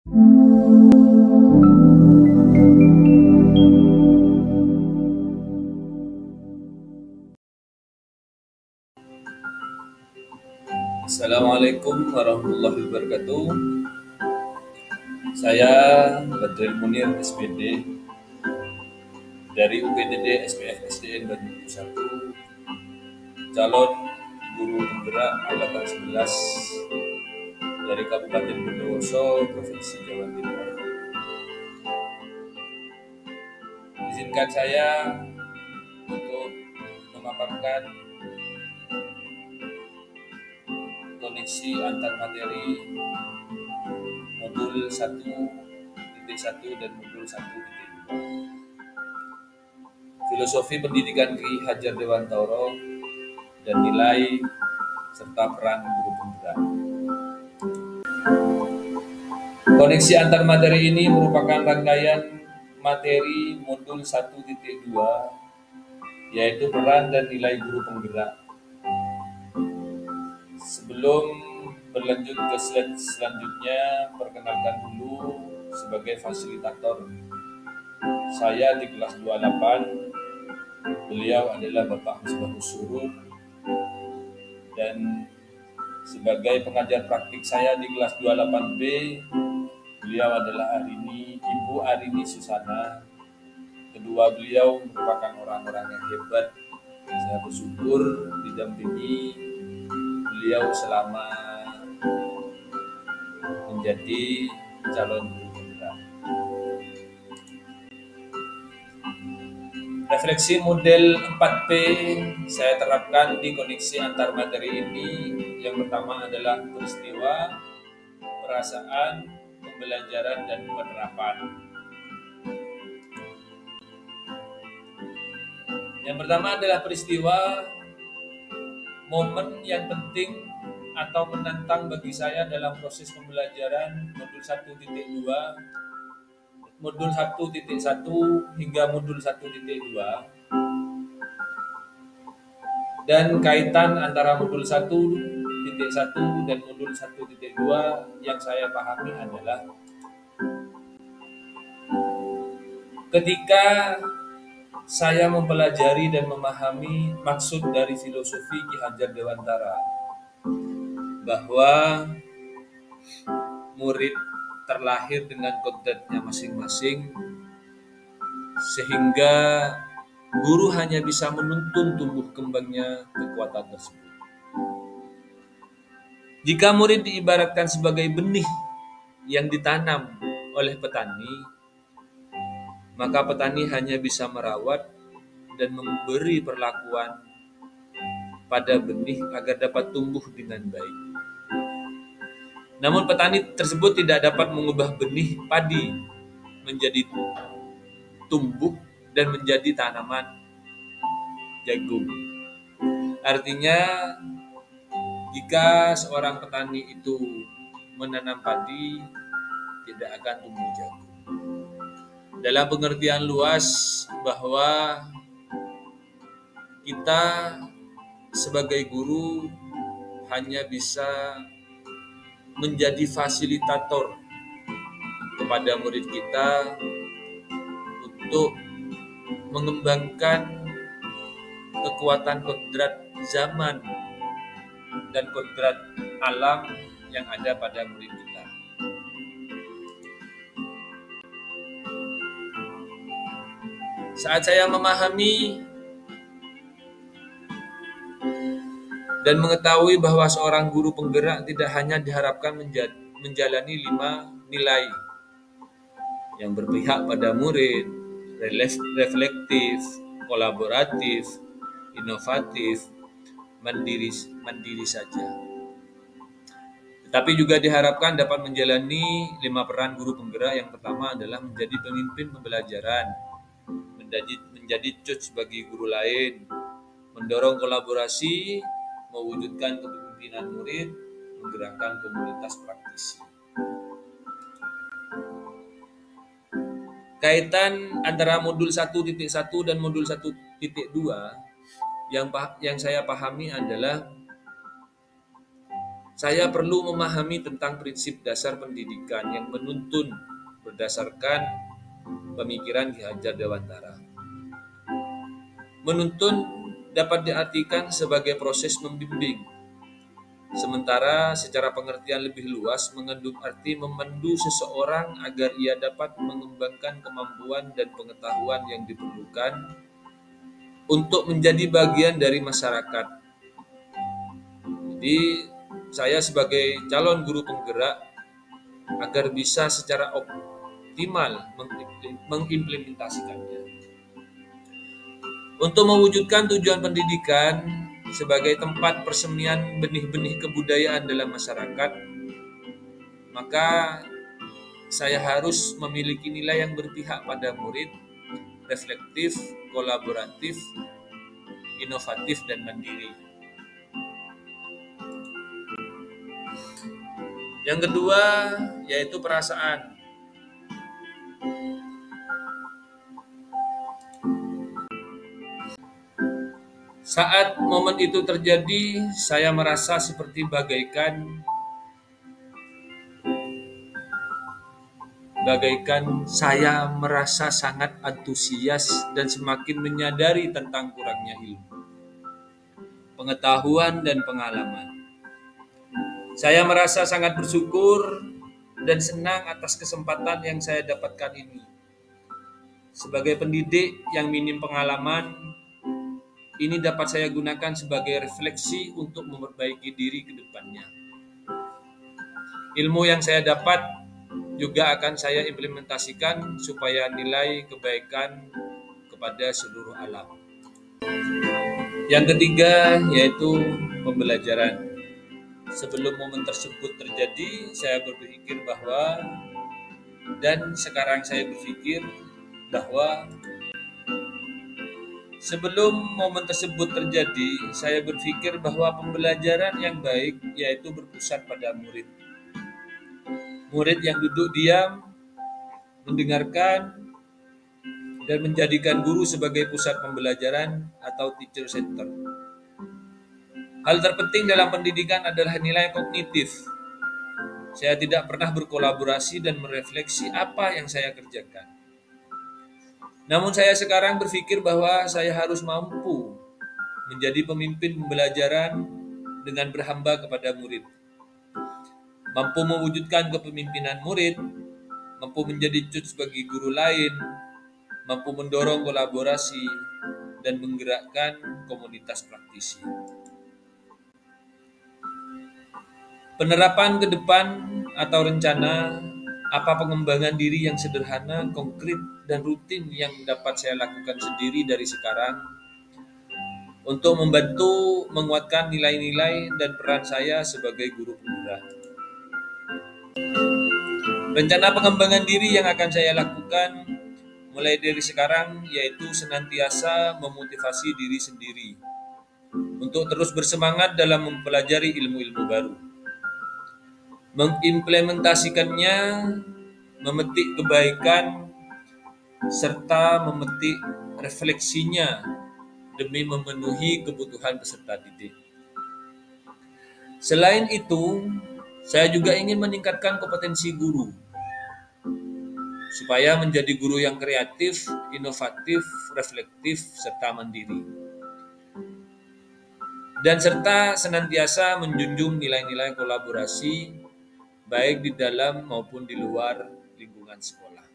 Assalamualaikum warahmatullahi wabarakatuh. Saya Badril Munir SPD dari UPTD SPF SDN Bandung 1, calon guru penggerak angkatan 11 dari Kabupaten Bondowoso, Provinsi Jawa Timur. Izinkan saya untuk memaparkan koneksi antar materi modul 1.1 dan modul 1.2. Filosofi pendidikan Ki Hajar Dewantara dan nilai serta peran guru penggerak. Koneksi antar materi ini merupakan rangkaian materi modul 1.2, yaitu peran dan nilai guru penggerak. Sebelum berlanjut ke slide selanjutnya, perkenalkan dulu sebagai fasilitator. Saya di kelas 28, beliau adalah Bapak Misbahus Surur, dan sebagai pengajar praktik saya di kelas 28B, beliau adalah Ibu Arini Susana. Kedua beliau merupakan orang-orang yang hebat. Saya bersyukur didampingi beliau selama menjadi calon guru penggerak. Refleksi model 4P saya terapkan di koneksi antar materi ini. Yang pertama adalah peristiwa, perasaan, pembelajaran, dan penerapan. Yang pertama adalah peristiwa, momen yang penting atau menantang bagi saya dalam proses pembelajaran modul 1.2, modul 1.1 hingga modul 1.2, dan kaitan antara modul 1.1 dan modul 1.2 yang saya pahami adalah ketika saya mempelajari dan memahami maksud dari filosofi Ki Hajar Dewantara, bahwa murid terlahir dengan kodratnya masing-masing, sehingga guru hanya bisa menuntun tumbuh kembangnya kekuatan tersebut. Jika murid diibaratkan sebagai benih yang ditanam oleh petani, maka petani hanya bisa merawat dan memberi perlakuan pada benih agar dapat tumbuh dengan baik. Namun petani tersebut tidak dapat mengubah benih padi menjadi tumbuh dan menjadi tanaman jagung. Artinya, jika seorang petani itu menanam padi, tidak akan tumbuh jagung. Dalam pengertian luas bahwa kita sebagai guru hanya bisa menjadi fasilitator kepada murid kita untuk mengembangkan kekuatan kodrat zaman dan kodrat alam yang ada pada murid kita. Saat saya memahami dan mengetahui bahwa seorang guru penggerak tidak hanya diharapkan menjalani 5 nilai yang berpihak pada murid, reflektif, kolaboratif, inovatif, mandiri saja, tetapi juga diharapkan dapat menjalani 5 peran guru penggerak. Yang pertama adalah menjadi pemimpin pembelajaran, menjadi coach bagi guru lain, mendorong kolaborasi, mewujudkan kepemimpinan murid, menggerakkan komunitas praktisi. Kaitan antara modul 1.1 dan modul 1.2 yang saya pahami adalah saya perlu memahami tentang prinsip dasar pendidikan yang menuntun berdasarkan pemikiran Ki Hajar Dewantara. Menuntun dapat diartikan sebagai proses membimbing, sementara secara pengertian lebih luas mengandung arti memandu seseorang agar ia dapat mengembangkan kemampuan dan pengetahuan yang diperlukan untuk menjadi bagian dari masyarakat. Jadi saya sebagai calon guru penggerak agar bisa secara optimal mengimplementasikannya. Untuk mewujudkan tujuan pendidikan sebagai tempat persemian benih-benih kebudayaan dalam masyarakat, maka saya harus memiliki nilai yang berpihak pada murid, reflektif, kolaboratif, inovatif, dan mandiri. Yang kedua yaitu perasaan. Saat momen itu terjadi, saya merasa seperti bagaikan saya merasa sangat antusias dan semakin menyadari tentang kurangnya ilmu, pengetahuan, dan pengalaman. Saya merasa sangat bersyukur dan senang atas kesempatan yang saya dapatkan ini. Sebagai pendidik yang minim pengalaman, ini dapat saya gunakan sebagai refleksi untuk memperbaiki diri ke depannya. Ilmu yang saya dapat juga akan saya implementasikan supaya nilai kebaikan kepada seluruh alam. Yang ketiga yaitu pembelajaran. Sebelum momen tersebut terjadi, saya berpikir bahwa pembelajaran yang baik yaitu berpusat pada murid. Murid yang duduk diam, mendengarkan, dan menjadikan guru sebagai pusat pembelajaran atau teacher center. Hal terpenting dalam pendidikan adalah nilai kognitif. Saya tidak pernah berkolaborasi dan merefleksi apa yang saya kerjakan. Namun saya sekarang berpikir bahwa saya harus mampu menjadi pemimpin pembelajaran dengan berhamba kepada murid. Mampu mewujudkan kepemimpinan murid, mampu menjadi coach bagi guru lain, mampu mendorong kolaborasi, dan menggerakkan komunitas praktisi. Penerapan ke depan atau rencana apa pengembangan diri yang sederhana, konkret, dan rutin yang dapat saya lakukan sendiri dari sekarang untuk membantu menguatkan nilai-nilai dan peran saya sebagai guru penggerak. Rencana pengembangan diri yang akan saya lakukan mulai dari sekarang yaitu senantiasa memotivasi diri sendiri untuk terus bersemangat dalam mempelajari ilmu-ilmu baru, mengimplementasikannya, memetik kebaikan, serta memetik refleksinya demi memenuhi kebutuhan peserta didik. Selain itu, saya juga ingin meningkatkan kompetensi guru supaya menjadi guru yang kreatif, inovatif, reflektif, serta mandiri. Dan serta senantiasa menjunjung nilai-nilai kolaborasi baik di dalam maupun di luar lingkungan sekolah.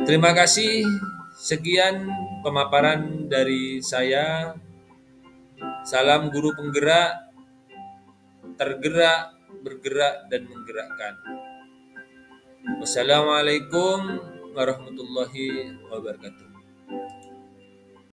Terima kasih. Sekian pemaparan dari saya. Salam guru penggerak, tergerak, bergerak, dan menggerakkan. Wassalamualaikum warahmatullahi wabarakatuh.